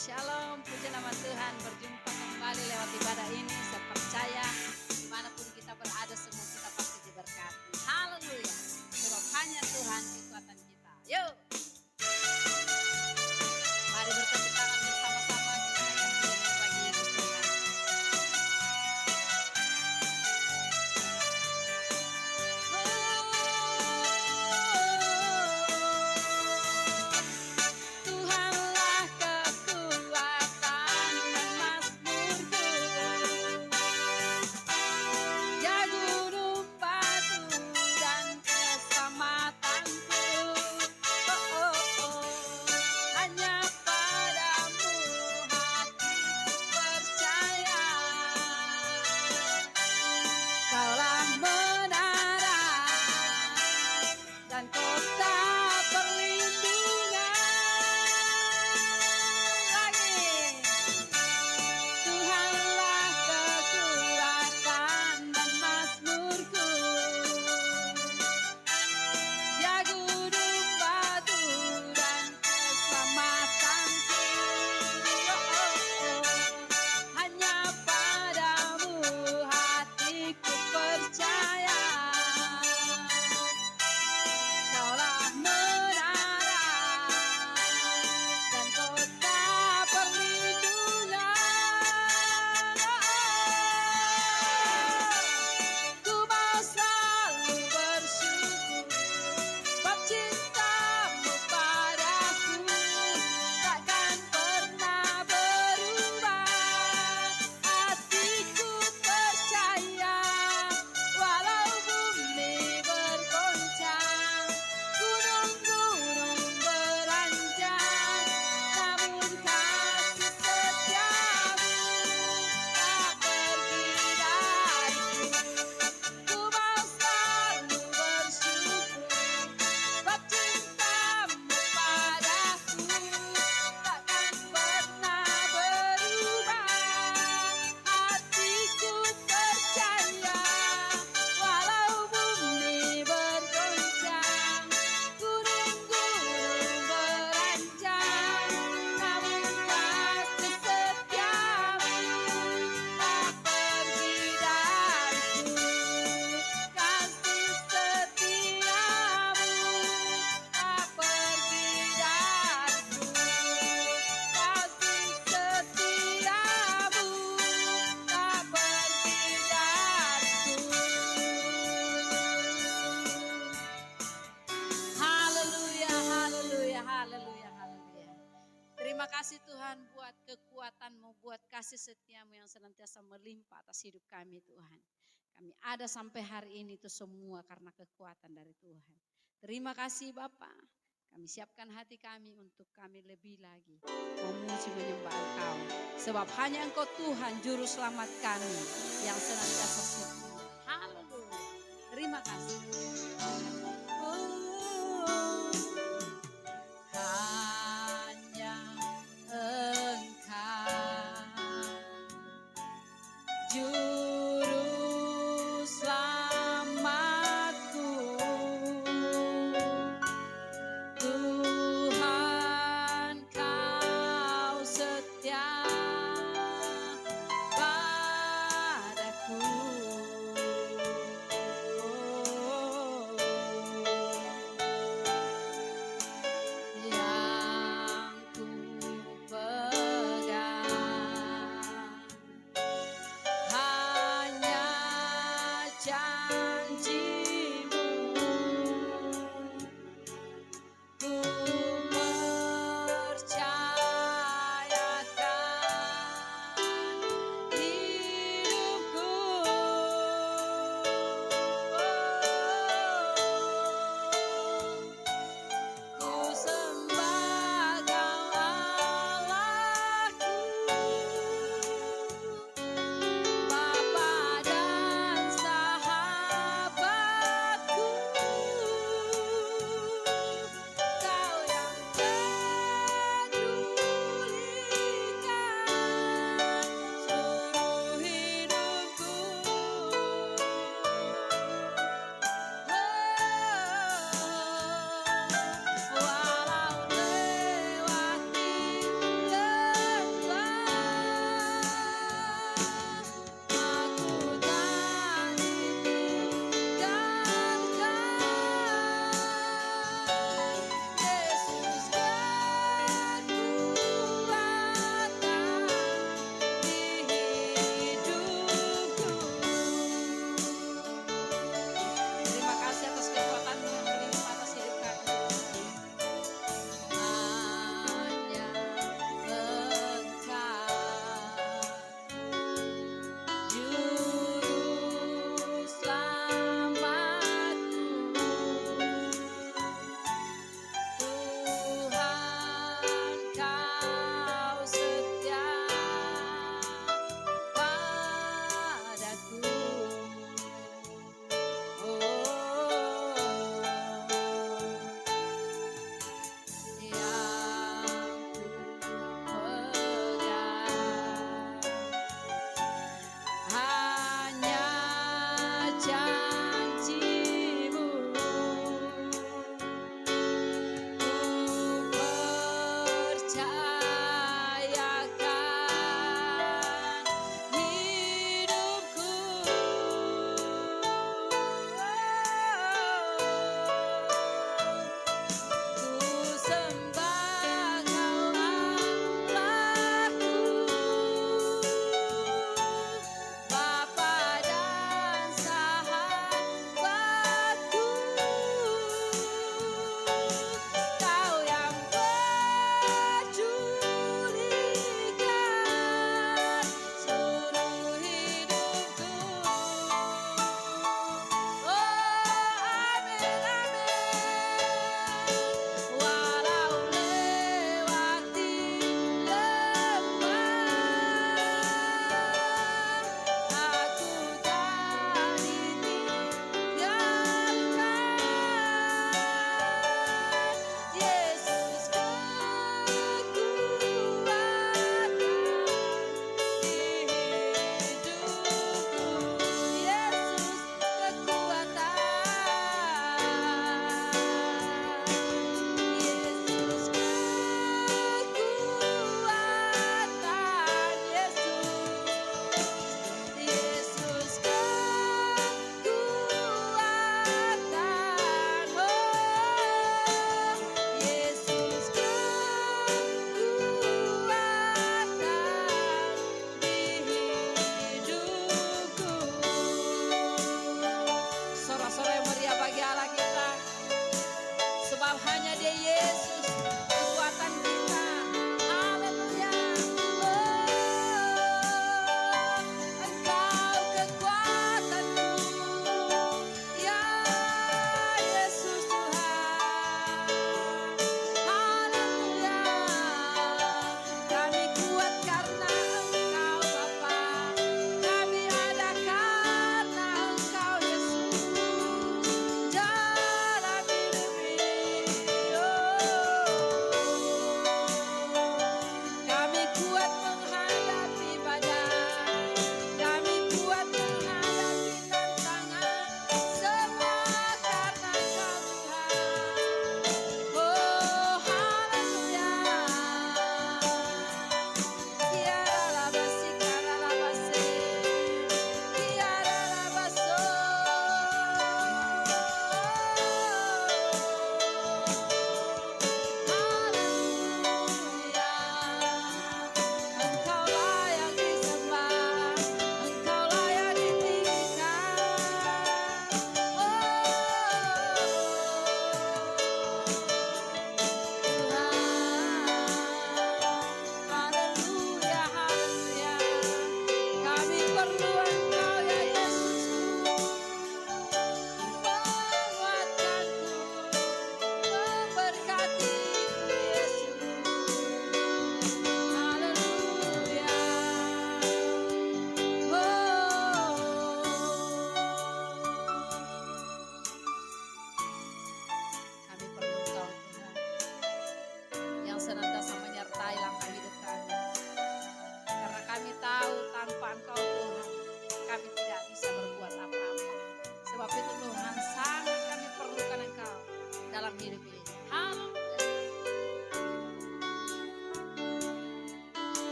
Shalom, puji nama Tuhan, berjumpa kembali lewat ibadah ini. Saya percaya dimanapun kita berada semua kita pasti diberkati. Haleluya, sebab hanya Tuhan kekuatan kita. Yuk, mari bertepuk tangan bersama-sama kita naikkan pujian bagi Yesus Tuhan. Tuhanlah kekuatan dan mazmurku, ya gunung batu dan keselamatanku. Hanya padamu hatiku percaya, Kaulah menara dan kota perlindungan. Lagi, Tuhanlah kekuatan dan mazmurku, ya gunung batu dan keselamatanku. Hanya padamu hatiku percaya, Kaulah menara dan kota perlindungan. Ku mau selalu bersyukur, sebab cintamu padaku takkan pernah berubah. Hatiku percaya, walau bumi bergoncang, gunung-gunung beranjak, namun kasih setiamu tak pergi dariku. Ku mau selalu bersyukur, sebab cintamu padaku takkan pernah berubah. Hatiku percaya, walau bumi bergoncang, gunung-gunung beranjak, namun kasih setiamu tak pergi dariku. Kasih setiamu tak pergi dariku. Kasih setiamu tak pergi dariku. Haleluya, haleluya, haleluya, haleluya. Terima kasih Tuhan buat kekuatan-Mu, buat kasih setiamu yang senantiasa melimpah atas hidup kami Tuhan. Kami ada sampai hari ini itu semua karena kekuatan dari Tuhan. Terima kasih Bapa. Kami siapkan hati kami untuk kami lebih lagi memuji menyembah Engkau. Sebab hanya Engkau Tuhan juru selamat kami yang senantiasa setia. Haleluya. Terima kasih. Hanya Engkau juru selamatku, Tuhan Kau setia padaku. Yang ku pegang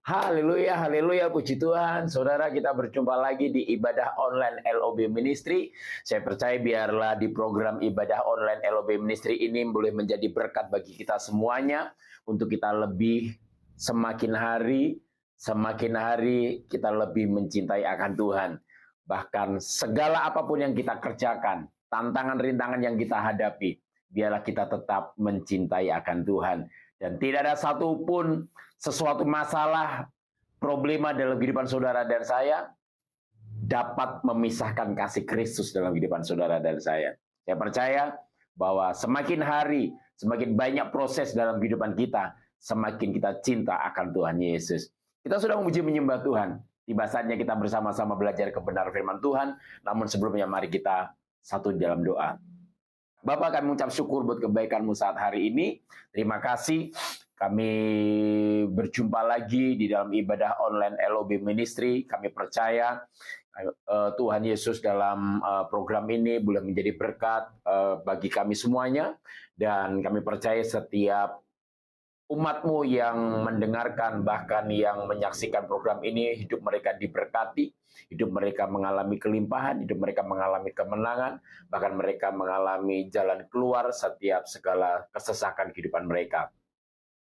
Haleluya, haleluya, puji Tuhan. Saudara, kita berjumpa lagi di ibadah online LOB Ministry. Saya percaya biarlah di program ibadah online LOB Ministry ini boleh menjadi berkat bagi kita semuanya untuk kita lebih semakin hari kita lebih mencintai akan Tuhan. Bahkan segala apapun yang kita kerjakan, tantangan-rintangan yang kita hadapi, biarlah kita tetap mencintai akan Tuhan. Dan tidak ada satupun sesuatu masalah, problema dalam kehidupan saudara dan saya dapat memisahkan kasih Kristus dalam kehidupan saudara dan saya. Saya percaya bahwa semakin hari, semakin banyak proses dalam kehidupan kita, semakin kita cinta akan Tuhan Yesus. Kita sudah memuji menyembah Tuhan. Tiba saatnya kita bersama-sama belajar kebenaran firman Tuhan. Namun sebelumnya mari kita satu dalam doa. Bapak, kami mengucap syukur buat kebaikan-Mu saat hari ini. Terima kasih kami berjumpa lagi di dalam ibadah online LOB Ministry. Kami percaya Tuhan Yesus dalam program ini boleh menjadi berkat bagi kami semuanya. Dan kami percaya setiap umat-Mu yang mendengarkan, bahkan yang menyaksikan program ini, hidup mereka diberkati, hidup mereka mengalami kelimpahan, hidup mereka mengalami kemenangan, bahkan mereka mengalami jalan keluar setiap segala kesesakan kehidupan mereka.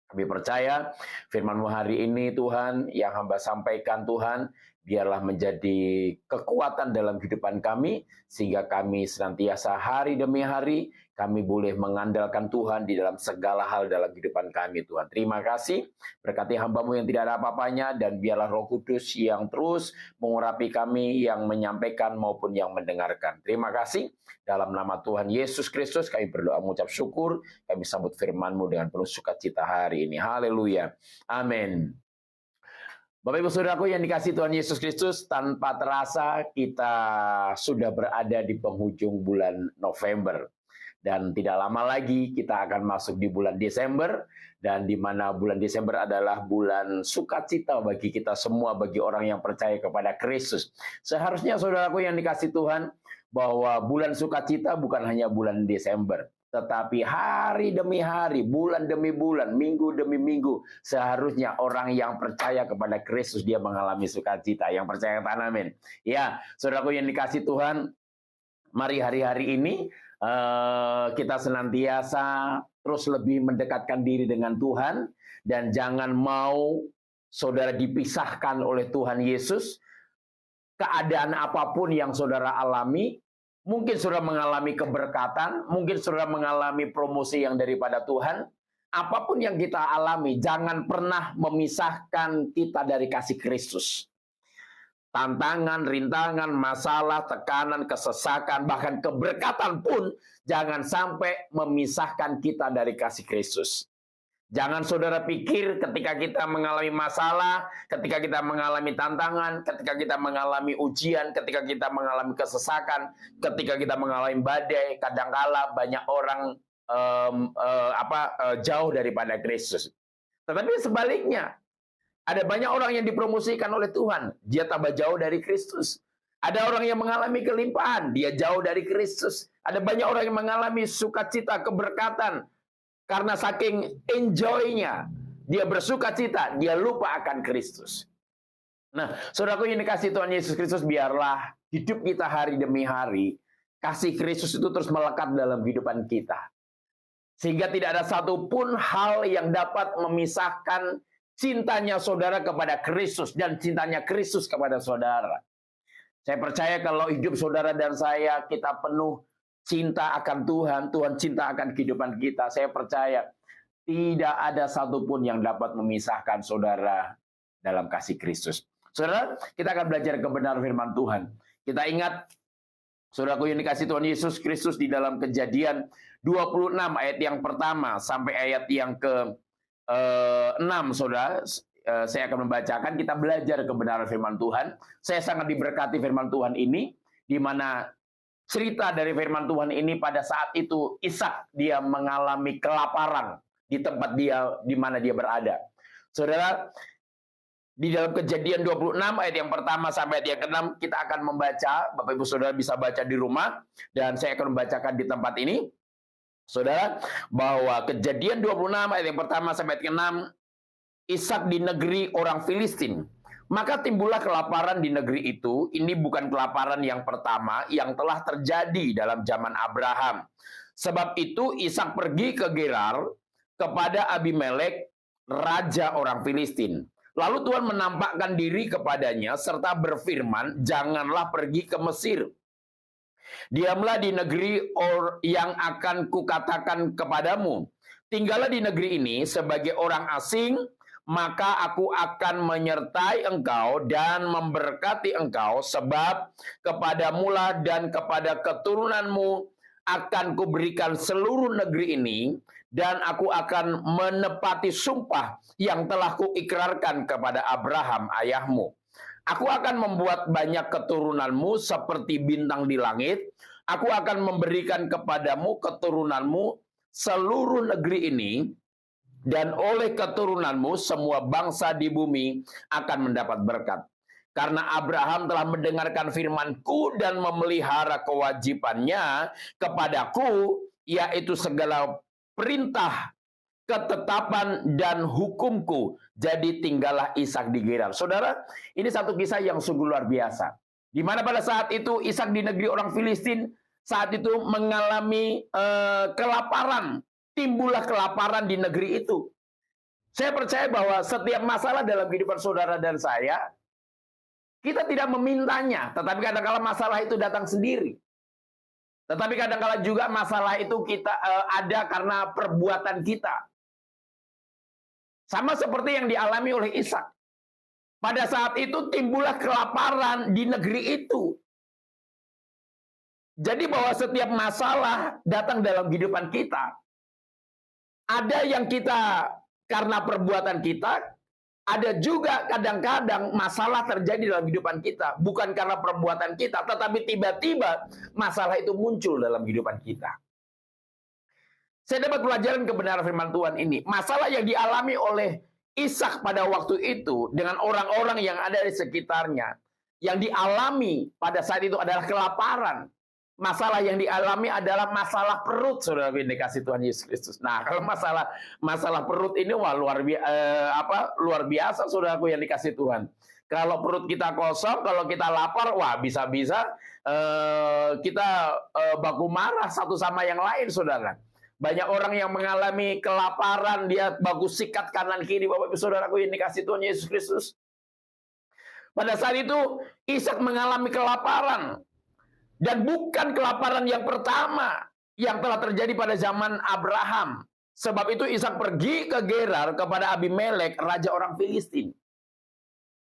Kami percaya firman-Mu hari ini Tuhan, yang hamba sampaikan Tuhan, biarlah menjadi kekuatan dalam kehidupan kami, sehingga kami senantiasa hari demi hari, kami boleh mengandalkan Tuhan di dalam segala hal dalam kehidupan kami Tuhan. Terima kasih, berkati hamba-Mu yang tidak ada apa-apanya, dan biarlah Roh Kudus yang terus mengurapi kami, yang menyampaikan maupun yang mendengarkan. Terima kasih, dalam nama Tuhan Yesus Kristus kami berdoa mengucap syukur, kami sambut firman-Mu dengan penuh sukacita hari ini. Haleluya, amin. Bapak Ibu Saudaraku yang dikasihi Tuhan Yesus Kristus, tanpa terasa kita sudah berada di penghujung bulan November. Dan tidak lama lagi kita akan masuk di bulan Desember, dan di mana bulan Desember adalah bulan sukacita bagi kita semua, bagi orang yang percaya kepada Kristus. Seharusnya saudaraku yang dikasihi Tuhan, bahwa bulan sukacita bukan hanya bulan Desember, tetapi hari demi hari, bulan demi bulan, minggu demi minggu, seharusnya orang yang percaya kepada Kristus dia mengalami sukacita. Yang percaya katakan amin. Ya, saudaraku yang dikasihi Tuhan, mari hari-hari ini kita senantiasa terus lebih mendekatkan diri dengan Tuhan, dan jangan mau saudara dipisahkan oleh Tuhan Yesus. Keadaan apapun yang saudara alami, mungkin saudara mengalami keberkatan, mungkin saudara mengalami promosi yang daripada Tuhan. Apapun yang kita alami, jangan pernah memisahkan kita dari kasih Kristus. Tantangan, rintangan, masalah, tekanan, kesesakan, bahkan keberkatan pun jangan sampai memisahkan kita dari kasih Kristus. Jangan saudara pikir ketika kita mengalami masalah, ketika kita mengalami tantangan, ketika kita mengalami ujian, ketika kita mengalami kesesakan, ketika kita mengalami badai, kadangkala banyak orang jauh daripada Kristus. Tetapi sebaliknya, ada banyak orang yang dipromosikan oleh Tuhan, dia tambah jauh dari Kristus. Ada orang yang mengalami kelimpahan, dia jauh dari Kristus. Ada banyak orang yang mengalami sukacita, keberkatan, karena saking enjoy-nya, dia bersukacita, dia lupa akan Kristus. Nah, saudaraku yang dikasihi Tuhan Yesus Kristus, biarlah hidup kita hari demi hari, kasih Kristus itu terus melekat dalam kehidupan kita. Sehingga tidak ada satupun hal yang dapat memisahkan cintanya saudara kepada Kristus dan cintanya Kristus kepada saudara. Saya percaya kalau hidup saudara dan saya, kita penuh cinta akan Tuhan, Tuhan cinta akan kehidupan kita. Saya percaya tidak ada satupun yang dapat memisahkan saudara dalam kasih Kristus. Saudara, kita akan belajar kebenaran firman Tuhan. Kita ingat, saudaraku yang dikasihi Tuhan Yesus Kristus, di dalam Kejadian 26 ayat yang pertama sampai ayat yang ke-6, saudara. Saya akan membacakan, kita belajar kebenaran firman Tuhan. Saya sangat diberkati firman Tuhan ini, di mana cerita dari firman Tuhan ini pada saat itu Ishak dia mengalami kelaparan di tempat dia di mana dia berada. Saudara, di dalam Kejadian 26 ayat yang pertama sampai ayat yang ke-6 kita akan membaca. Bapak Ibu Saudara bisa baca di rumah, dan saya akan membacakan di tempat ini. Saudara, bahwa Kejadian 26 ayat yang pertama sampai ayat yang ke-6, Ishak di negeri orang Filistin. Maka timbullah kelaparan di negeri itu. Ini bukan kelaparan yang pertama yang telah terjadi dalam zaman Abraham. Sebab itu Ishak pergi ke Gerar kepada Abimelek, raja orang Filistin. Lalu Tuhan menampakkan diri kepadanya serta berfirman, janganlah pergi ke Mesir. Diamlah di negeri yang akan kukatakan kepadamu. Tinggallah di negeri ini sebagai orang asing, maka aku akan menyertai engkau dan memberkati engkau, sebab kepadamulah dan kepada keturunanmu akan kuberikan seluruh negeri ini, dan aku akan menepati sumpah yang telah kuikrarkan kepada Abraham ayahmu. Aku akan membuat banyak keturunanmu seperti bintang di langit. Aku akan memberikan kepadamu keturunanmu seluruh negeri ini, dan oleh keturunanmu semua bangsa di bumi akan mendapat berkat. Karena Abraham telah mendengarkan firman-Ku dan memelihara kewajibannya kepadaku, yaitu segala perintah, ketetapan, dan hukumku. Jadi tinggallah Ishak di Gerar. Saudara, ini satu kisah yang sungguh luar biasa. Di mana pada saat itu Ishak di negeri orang Filistin, saat itu mengalami kelaparan. Timbullah kelaparan di negeri itu. Saya percaya bahwa setiap masalah dalam kehidupan saudara dan saya, kita tidak memintanya, tetapi kadang-kala masalah itu datang sendiri. Tetapi kadang-kala juga masalah itu kita ada karena perbuatan kita. Sama seperti yang dialami oleh Ishak. Pada saat itu timbullah kelaparan di negeri itu. Jadi bahwa setiap masalah datang dalam kehidupan kita. Ada yang kita karena perbuatan kita, ada juga kadang-kadang masalah terjadi dalam kehidupan kita. Bukan karena perbuatan kita, tetapi tiba-tiba masalah itu muncul dalam kehidupan kita. Saya dapat pelajaran kebenaran firman Tuhan ini. Masalah yang dialami oleh Ishak pada waktu itu dengan orang-orang yang ada di sekitarnya. Yang dialami pada saat itu adalah kelaparan. Masalah yang dialami adalah masalah perut, saudara yang dikasih Tuhan Yesus Kristus. Nah, kalau masalah perut ini wah luar biasa, saudaraku yang dikasih Tuhan. Kalau perut kita kosong, kalau kita lapar, wah bisa-bisa kita baku marah satu sama yang lain, saudara. Banyak orang yang mengalami kelaparan, dia baku sikat kanan kiri, Bapak Ibu saudaraku yang dikasih Tuhan Yesus Kristus. Pada saat itu Ishak mengalami kelaparan. Dan bukan kelaparan yang pertama yang telah terjadi pada zaman Abraham. Sebab itu Ishak pergi ke Gerar kepada Abimelek, raja orang Filistin.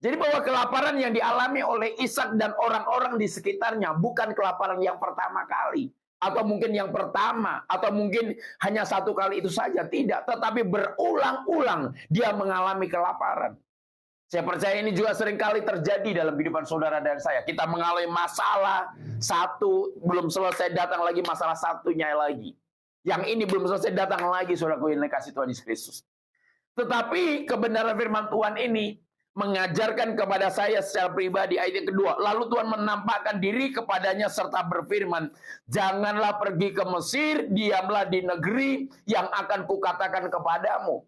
Jadi bahwa kelaparan yang dialami oleh Ishak dan orang-orang di sekitarnya bukan kelaparan yang pertama kali. Atau mungkin yang pertama, atau mungkin hanya satu kali itu saja. Tidak, tetapi berulang-ulang dia mengalami kelaparan. Saya percaya ini juga seringkali terjadi dalam kehidupan saudara dan saya. Kita mengalami masalah satu, belum selesai datang lagi masalah satunya lagi. Yang ini belum selesai datang lagi, saudaraku yang dikasih Tuhan Yesus Kristus. Tetapi kebenaran firman Tuhan ini mengajarkan kepada saya secara pribadi, ayat yang kedua. Lalu Tuhan menampakkan diri kepadanya serta berfirman, janganlah pergi ke Mesir, diamlah di negeri yang akan kukatakan kepadamu.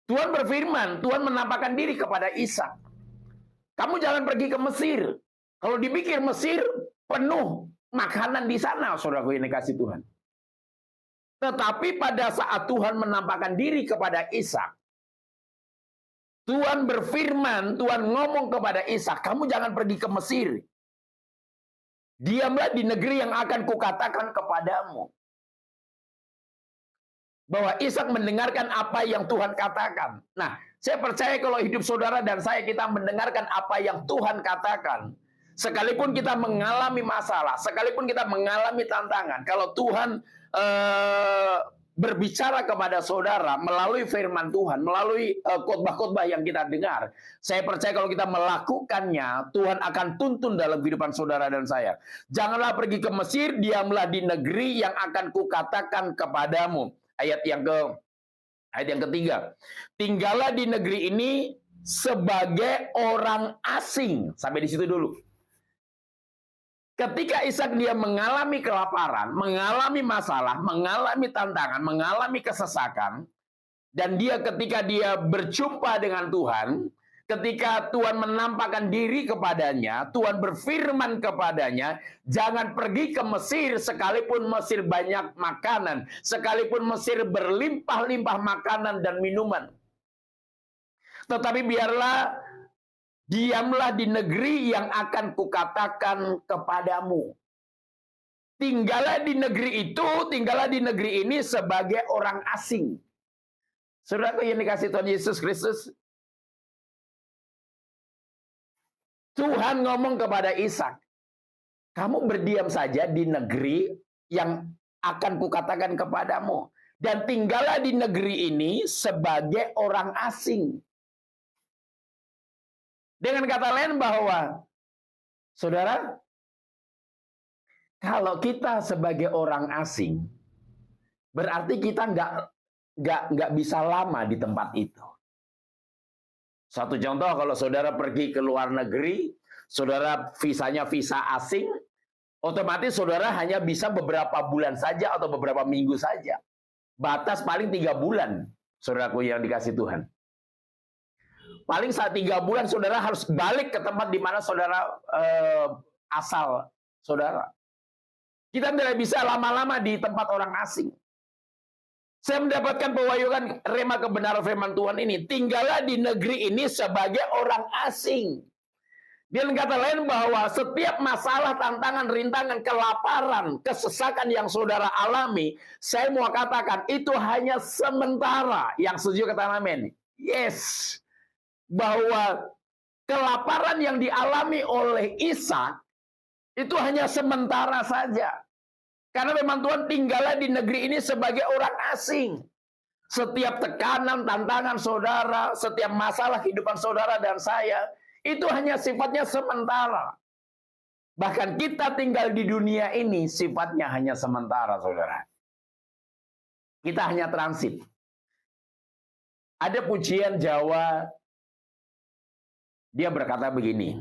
Tuhan berfirman, Tuhan menampakkan diri kepada Ishak. Kamu jangan pergi ke Mesir. Kalau dipikir Mesir penuh makanan di sana, saudaraku yang dikasih Tuhan. Tetapi pada saat Tuhan menampakkan diri kepada Ishak, Tuhan berfirman, Tuhan ngomong kepada Ishak, kamu jangan pergi ke Mesir. Diamlah di negeri yang akan kukatakan kepadamu. Bahwa Ishak mendengarkan apa yang Tuhan katakan. Nah, saya percaya kalau hidup saudara dan saya, kita mendengarkan apa yang Tuhan katakan. Sekalipun kita mengalami masalah, sekalipun kita mengalami tantangan, kalau Tuhan berbicara kepada saudara melalui firman Tuhan, melalui khotbah-khotbah yang kita dengar, saya percaya kalau kita melakukannya, Tuhan akan tuntun dalam kehidupan saudara dan saya. Janganlah pergi ke Mesir, diamlah di negeri yang akan kukatakan kepadamu. Ayat yang ketiga. Tinggallah di negeri ini sebagai orang asing. Sampai di situ dulu. Ketika Ishak dia mengalami kelaparan, mengalami masalah, mengalami tantangan, mengalami kesesakan, Dan ketika dia berjumpa dengan Tuhan, ketika Tuhan menampakkan diri kepadanya, Tuhan berfirman kepadanya, jangan pergi ke Mesir sekalipun Mesir banyak makanan, sekalipun Mesir berlimpah-limpah makanan dan minuman. Tetapi diamlah di negeri yang akan kukatakan kepadamu. Tinggallah di negeri itu, tinggallah di negeri ini sebagai orang asing. Saudaraku yang dikasih Tuhan Yesus Kristus, Tuhan ngomong kepada Ishak, kamu berdiam saja di negeri yang akan kukatakan kepadamu. Dan tinggallah di negeri ini sebagai orang asing. Dengan kata lain bahwa, saudara, kalau kita sebagai orang asing, berarti kita nggak bisa lama di tempat itu. Satu contoh, kalau saudara pergi ke luar negeri, saudara visanya visa asing, otomatis saudara hanya bisa beberapa bulan saja atau beberapa minggu saja. Batas paling 3 bulan, saudaraku yang dikasih Tuhan. Paling saat 3 bulan saudara harus balik ke tempat di mana saudara asal saudara. Kita tidak bisa lama-lama di tempat orang asing. Saya mendapatkan pewahyuan rema kebenaran firman Tuhan ini. Tinggallah di negeri ini sebagai orang asing. Dengan kata lain bahwa setiap masalah, tantangan, rintangan, kelaparan, kesesakan yang saudara alami, saya mau katakan itu hanya sementara. Yang setuju katakan amin. Yes. Bahwa kelaparan yang dialami oleh Ishak itu hanya sementara saja. Karena memang Tuhan tinggallah di negeri ini sebagai orang asing. Setiap tekanan, tantangan saudara, setiap masalah kehidupan saudara dan saya, itu hanya sifatnya sementara. Bahkan kita tinggal di dunia ini sifatnya hanya sementara, saudara. Kita hanya transit. Ada pujian Jawa, dia berkata begini,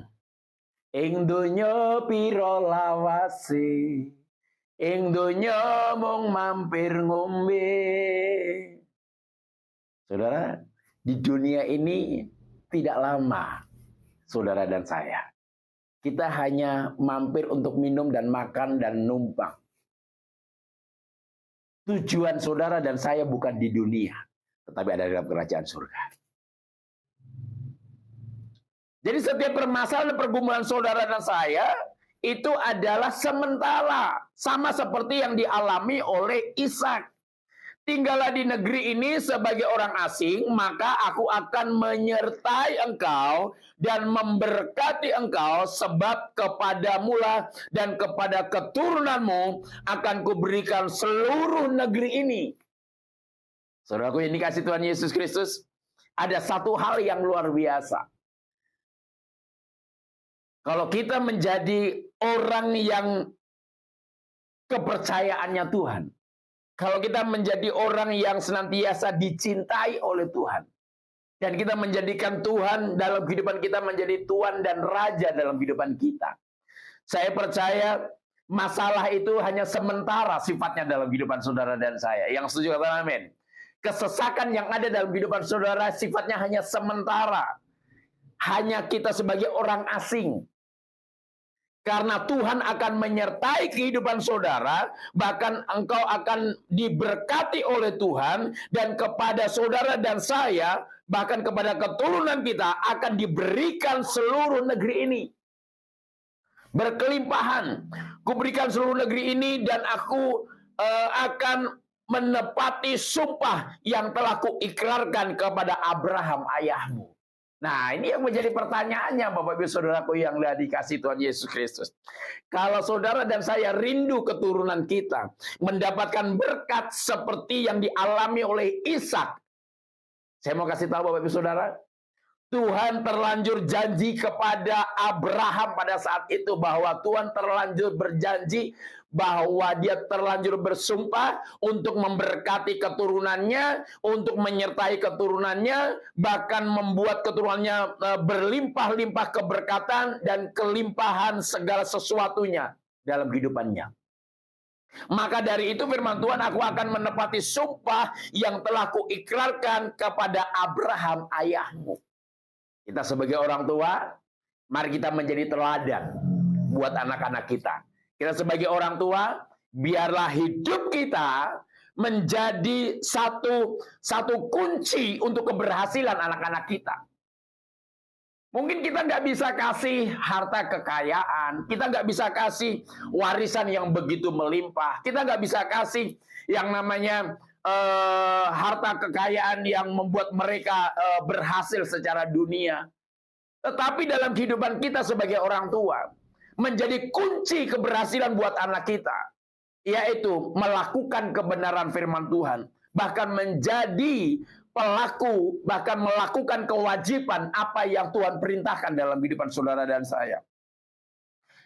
ing donya pira lawase, ing donya mung mampir ngombe. Saudara, di dunia ini tidak lama, saudara dan saya. Kita hanya mampir untuk minum dan makan dan numpang. Tujuan saudara dan saya bukan di dunia, tetapi ada dalam kerajaan surga. Jadi setiap permasalahan dan pergumulan saudara dan saya itu adalah sementara. Sama seperti yang dialami oleh Ishak. Tinggallah di negeri ini sebagai orang asing, maka aku akan menyertai engkau dan memberkati engkau, sebab kepadamulah dan kepada keturunanmu akan kuberikan seluruh negeri ini. Saudaraku yang dikasih Tuhan Yesus Kristus, ada satu hal yang luar biasa. Kalau kita menjadi orang yang kepercayaannya Tuhan, kalau kita menjadi orang yang senantiasa dicintai oleh Tuhan, dan kita menjadikan Tuhan dalam kehidupan kita menjadi Tuhan dan Raja dalam kehidupan kita, saya percaya masalah itu hanya sementara sifatnya dalam kehidupan saudara dan saya. Yang setuju katakan amin. Kesesakan yang ada dalam kehidupan saudara sifatnya hanya sementara. Hanya kita sebagai orang asing. Karena Tuhan akan menyertai kehidupan saudara, bahkan engkau akan diberkati oleh Tuhan, dan kepada saudara dan saya, bahkan kepada keturunan kita, akan diberikan seluruh negeri ini. Berkelimpahan. Kuberikan seluruh negeri ini, dan aku akan menepati sumpah yang telah kuikrarkan kepada Abraham ayahmu. Nah, ini yang menjadi pertanyaannya, Bapak Ibu Saudaraku yang dikasih Tuhan Yesus Kristus. Kalau saudara dan saya rindu keturunan kita mendapatkan berkat seperti yang dialami oleh Ishak. Saya mau kasih tahu Bapak Ibu Saudara, Tuhan terlanjur janji kepada Abraham pada saat itu bahwa Tuhan terlanjur berjanji bahwa dia terlanjur bersumpah untuk memberkati keturunannya, untuk menyertai keturunannya, bahkan membuat keturunannya berlimpah-limpah keberkatan dan kelimpahan segala sesuatunya dalam kehidupannya. Maka dari itu firman Tuhan, aku akan menepati sumpah yang telah kuikrarkan kepada Abraham ayahmu. Kita sebagai orang tua, mari kita menjadi teladan buat anak-anak kita. Kita sebagai orang tua, biarlah hidup kita menjadi satu kunci untuk keberhasilan anak-anak kita. Mungkin kita nggak bisa kasih harta kekayaan, kita nggak bisa kasih warisan yang begitu melimpah, kita nggak bisa kasih yang namanya harta kekayaan yang membuat mereka berhasil secara dunia. Tetapi dalam kehidupan kita sebagai orang tua, menjadi kunci keberhasilan buat anak kita, yaitu melakukan kebenaran firman Tuhan, bahkan menjadi pelaku, bahkan melakukan kewajiban apa yang Tuhan perintahkan dalam kehidupan saudara dan saya.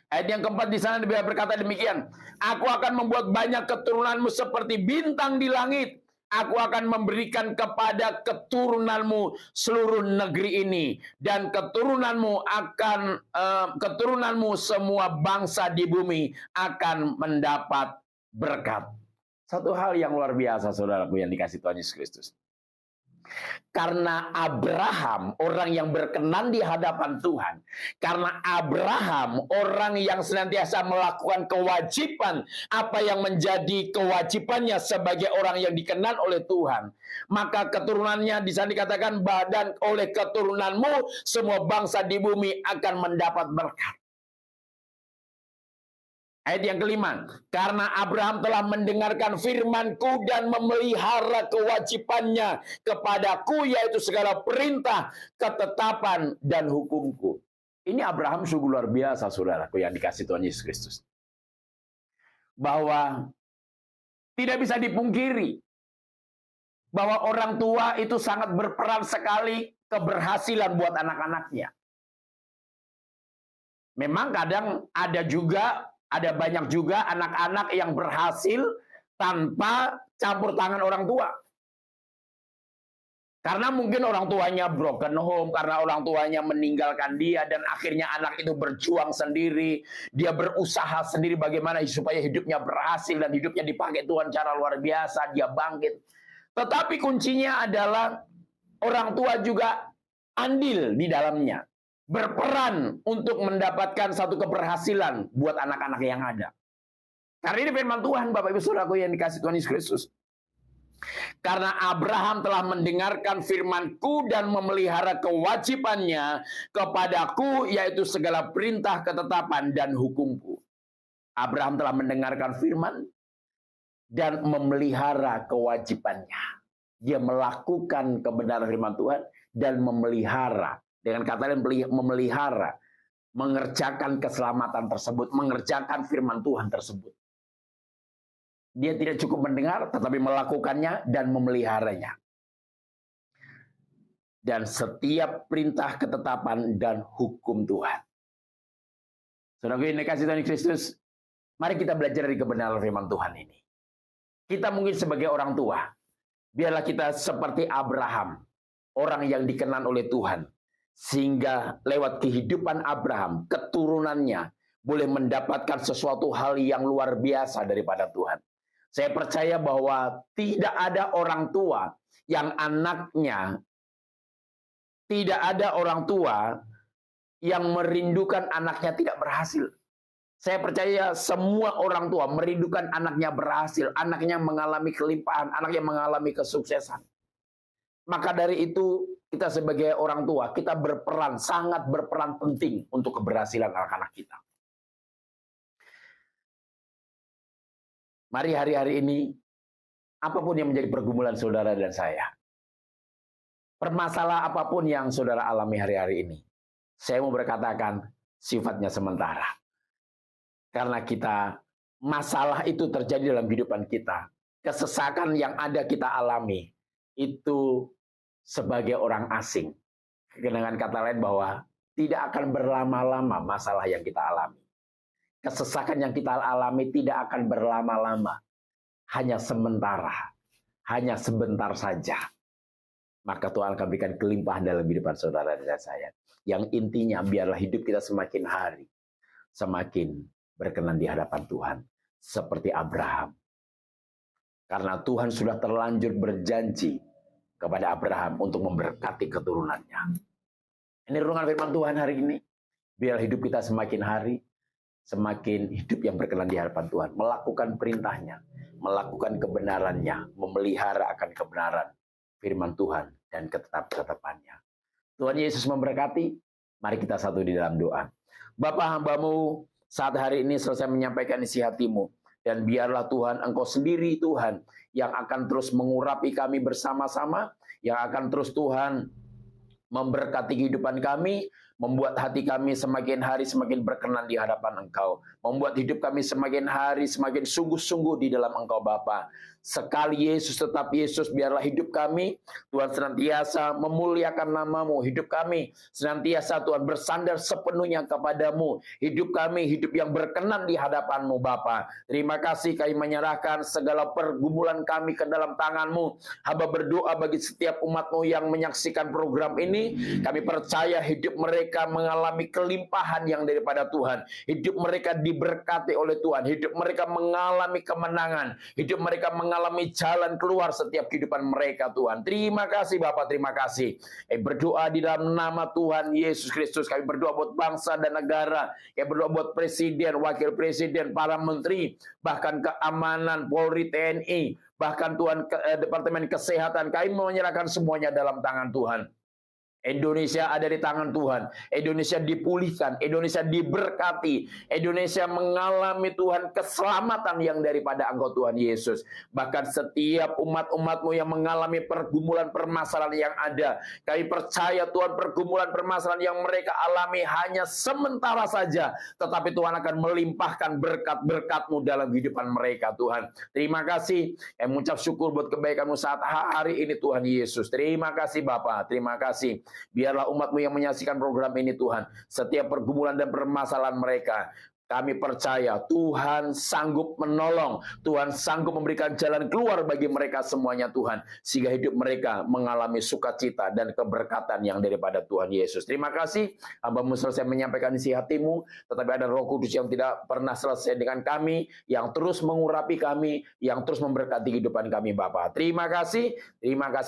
Ayat yang keempat di sana berkata demikian, aku akan membuat banyak keturunanmu seperti bintang di langit. Aku akan memberikan kepada keturunanmu seluruh negeri ini, dan keturunanmu semua bangsa di bumi akan mendapat berkat. Satu hal yang luar biasa, saudaraku yang dikasih Tuhan Yesus Kristus. Karena Abraham orang yang berkenan di hadapan Tuhan, karena Abraham orang yang senantiasa melakukan kewajiban apa yang menjadi kewajibannya sebagai orang yang dikenan oleh Tuhan, maka keturunannya di sana dikatakan, dan oleh keturunanmu semua bangsa di bumi akan mendapat berkat. Ayat yang kelima, karena Abraham telah mendengarkan firman-Ku dan memelihara kewajibannya kepadaku, yaitu segala perintah, ketetapan, dan hukum-Ku. Ini Abraham sungguh luar biasa, saudaraku yang dikasih Tuhan Yesus Kristus. Bahwa tidak bisa dipungkiri bahwa orang tua itu sangat berperan sekali keberhasilan buat anak-anaknya. Memang kadang ada banyak juga anak-anak yang berhasil tanpa campur tangan orang tua. Karena mungkin orang tuanya broken home, karena orang tuanya meninggalkan dia, dan akhirnya anak itu berjuang sendiri. Dia berusaha sendiri bagaimana supaya hidupnya berhasil dan hidupnya dipakai Tuhan cara luar biasa, dia bangkit. Tetapi kuncinya adalah orang tua juga andil di dalamnya, berperan untuk mendapatkan satu keberhasilan buat anak-anak yang ada. Karena ini firman Tuhan, Bapak Ibu Saudaraku yang dikasih Tuhan Yesus Kristus. Karena Abraham telah mendengarkan firman-Ku dan memelihara kewajibannya kepadaku, yaitu segala perintah, ketetapan, dan hukum-Ku. Abraham telah mendengarkan firman dan memelihara kewajibannya. Dia melakukan kebenaran firman Tuhan dan memelihara. Dengan kata lain, memelihara, mengerjakan keselamatan tersebut, mengerjakan firman Tuhan tersebut. Dia tidak cukup mendengar, tetapi melakukannya dan memeliharanya. Dan setiap perintah, ketetapan, dan hukum Tuhan. Saudara yang dikasih Tuhan Kristus, mari kita belajar dari kebenaran firman Tuhan ini. Kita mungkin sebagai orang tua, biarlah kita seperti Abraham, orang yang dikenan oleh Tuhan. Sehingga lewat kehidupan Abraham, keturunannya boleh mendapatkan sesuatu hal yang luar biasa daripada Tuhan. Saya percaya bahwa tidak ada orang tua yang anaknya, tidak ada orang tua yang merindukan anaknya tidak berhasil. Saya percaya semua orang tua merindukan anaknya berhasil, anaknya mengalami kelimpahan, anaknya mengalami kesuksesan. Maka dari itu, kita sebagai orang tua, kita berperan, sangat berperan penting untuk keberhasilan anak-anak kita. Mari hari-hari ini, apapun yang menjadi pergumulan saudara dan saya, permasalahan apapun yang saudara alami hari-hari ini, saya mau berkatakan sifatnya sementara. Karena masalah itu terjadi dalam kehidupan kita. Kesesakan yang ada kita alami, itu sebagai orang asing. Dengan kata lain bahwa tidak akan berlama-lama masalah yang kita alami. Kesesakan yang kita alami tidak akan berlama-lama. Hanya sementara. Hanya sebentar saja. Maka Tuhan akan berikan kelimpahan dalam kehidupan saudara dan saya. Yang intinya biarlah hidup kita semakin hari semakin berkenan di hadapan Tuhan. seperti Abraham. Karena Tuhan sudah terlanjur berjanji kepada Abraham untuk memberkati keturunannya. Ini renungan firman Tuhan hari ini. Biar hidup kita semakin hari, semakin hidup yang berkenan di hadapan Tuhan. Melakukan perintahnya, melakukan kebenarannya, memelihara akan kebenaran firman Tuhan dan ketetapan-ketetapannya. Tuhan Yesus memberkati. Mari kita satu di dalam doa. Bapa, hamba-Mu saat hari ini selesai menyampaikan isi hati-Mu. Dan biarlah Tuhan, Engkau sendiri Tuhan, yang akan terus mengurapi kami bersama-sama, yang akan terus Tuhan memberkati kehidupan kami, membuat hati kami semakin hari semakin berkenan di hadapan Engkau. Membuat hidup kami semakin hari semakin sungguh-sungguh di dalam Engkau Bapa. Sekali Yesus tetap Yesus, biarlah hidup kami Tuhan senantiasa memuliakan nama-Mu. Hidup kami senantiasa Tuhan bersandar sepenuhnya kepadamu. Hidup kami hidup yang berkenan di hadapan-Mu Bapa. Terima kasih kami menyerahkan segala pergumulan kami ke dalam tangan-Mu. Hamba berdoa bagi setiap umat-Mu yang menyaksikan program ini. Kami percaya hidup mereka mengalami kelimpahan yang daripada Tuhan. Hidup mereka diberkati oleh Tuhan. Hidup mereka mengalami kemenangan. Hidup mereka mengalami jalan keluar setiap kehidupan mereka Tuhan. Terima kasih Bapak, terima kasih. Berdoa di dalam nama Tuhan Yesus Kristus. Kami berdoa buat bangsa dan negara. Kami berdoa buat presiden, wakil presiden, para menteri, bahkan keamanan, Polri, TNI, bahkan Tuhan Departemen Kesehatan. Kami menyerahkan semuanya dalam tangan Tuhan. Indonesia ada di tangan Tuhan. Indonesia dipulihkan, Indonesia diberkati, Indonesia mengalami Tuhan keselamatan yang daripada Engkau Tuhan Yesus. Bahkan setiap umat-umat-Mu yang mengalami pergumulan permasalahan yang ada, kami percaya Tuhan pergumulan permasalahan yang mereka alami hanya sementara saja, tetapi Tuhan akan melimpahkan berkat-berkat-Mu dalam kehidupan mereka Tuhan. Terima kasih. Kami mengucap syukur buat kebaikan-Mu saat hari ini Tuhan Yesus. Terima kasih Bapa, terima kasih. Biarlah umat-Mu yang menyaksikan program ini Tuhan, setiap pergumulan dan permasalahan mereka, kami percaya Tuhan sanggup menolong, Tuhan sanggup memberikan jalan keluar bagi mereka semuanya Tuhan, sehingga hidup mereka mengalami sukacita dan keberkatan yang daripada Tuhan Yesus. Terima kasih, hamba-Mu selesai menyampaikan isi hati-Mu, tetapi ada Roh Kudus yang tidak pernah selesai dengan kami, yang terus mengurapi kami, yang terus memberkati kehidupan kami Bapa. Terima kasih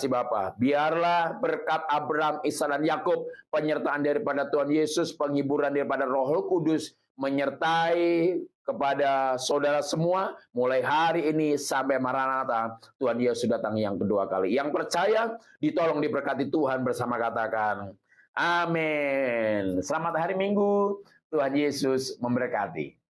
Bapa. Biarlah berkat Abraham, Ishak dan Yakub, penyertaan daripada Tuhan Yesus, penghiburan daripada Roh Kudus menyertai kepada saudara semua mulai hari ini sampai Maranatha. Tuhan Yesus datang yang kedua kali. Yang percaya ditolong diberkati Tuhan bersama katakan amin. Selamat hari Minggu. Tuhan Yesus memberkati.